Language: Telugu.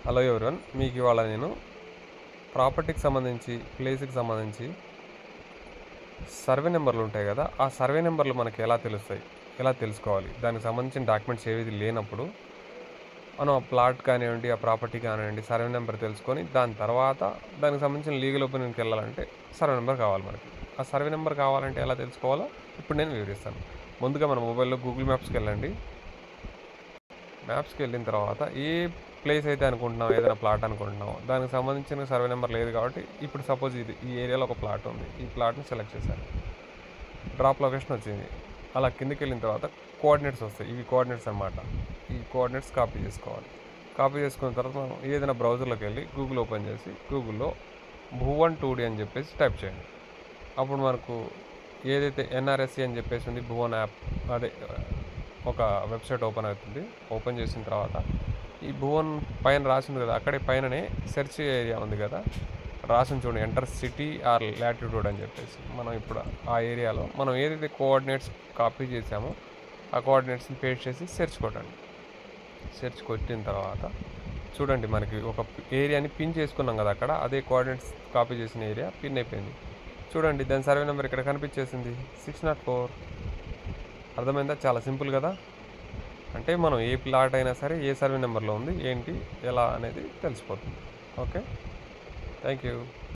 హలో ఎవరివన్, మీకు ఇవాళ నేను ప్రాపర్టీకి సంబంధించి ప్లేస్కి సంబంధించి సర్వే నెంబర్లు ఉంటాయి కదా, ఆ సర్వే నెంబర్లు మనకి ఎలా తెలుస్తాయి, ఎలా తెలుసుకోవాలి, దానికి సంబంధించిన డాక్యుమెంట్స్ ఏవి లేనప్పుడు మనం ఆ ప్లాట్ కానివ్వండి, ఆ ప్రాపర్టీ కానివ్వండి, సర్వే నెంబర్ తెలుసుకొని దాని తర్వాత దానికి సంబంధించిన లీగల్ ఒపీనియన్కి వెళ్ళాలంటే సర్వే నెంబర్ కావాలి మనకి. ఆ సర్వే నెంబర్ కావాలంటే ఎలా తెలుసుకోవాలో ఇప్పుడు నేను వివరిస్తాను. ముందుగా మన మొబైల్లో గూగుల్ మ్యాప్స్కి వెళ్ళండి. మ్యాప్స్కి వెళ్ళిన తర్వాత ఏ ప్లేస్ అయితే అనుకుంటున్నాం, ఏదైనా ప్లాట్ అనుకుంటున్నాం, దానికి సంబంధించిన సర్వే నెంబర్ లేదు కాబట్టి ఇప్పుడు సపోజ్ ఈ ఏరియాలో ఒక ప్లాట్ ఉంది. ఈ ప్లాట్ని సెలెక్ట్ చేశాను. డ్రాప్ లొకేషన్ వచ్చింది. అలా కిందకి వెళ్ళిన తర్వాత కోఆర్డినేట్స్ వస్తాయి. ఇవి కోఆర్డినేట్స్ అన్నమాట. ఈ కోఆర్డినేట్స్ కాపీ చేసుకోవాలి. కాపీ చేసుకున్న తర్వాత మనం ఏదైనా బ్రౌజర్లోకి వెళ్ళి గూగుల్ ఓపెన్ చేసి గూగుల్లో భువన్ 2D అని చెప్పేసి టైప్ చేయండి. అప్పుడు మనకు ఏదైతే ఎన్ఆర్ఎస్సి అని చెప్పేసి ఉంది, భువన్ యాప్, అదే ఒక వెబ్సైట్ ఓపెన్ అవుతుంది. ఓపెన్ చేసిన తర్వాత ఈ భువన్ పైన రాసింది కదా, అక్కడే పైననే సెర్చ్ ఏరియా ఉంది కదా, రాసిన చూడండి, ఎంటర్ సిటీ ఆర్ లాటిట్యూడ్ అని చెప్పేసి. మనం ఇప్పుడు ఆ ఏరియాలో మనం ఏదైతే కోఆర్డినేట్స్ కాపీ చేసామో ఆ కోఆర్డినేట్స్ని పేస్ట్ చేసి సెర్చ్ కొట్టండి. సెర్చ్ కొట్టిన తర్వాత చూడండి, మనకి ఒక ఏరియాని పిన్ చేసుకున్నాం కదా, అక్కడ అదే కోఆర్డినేట్స్ కాపీ చేసిన ఏరియా పిన్ అయిపోయింది. చూడండి, దాని సర్వే నెంబర్ ఇక్కడ కనిపించేసింది, 604. అర్థమైందా? చాలా సింపుల్ కదా. అంటే మనం ఏ ప్లాట్ అయినా సరే ఏ సర్వే నెంబర్లో ఉంది, ఏంటి, ఎలా అనేది తెలిసిపోతుంది. Okay, thank you.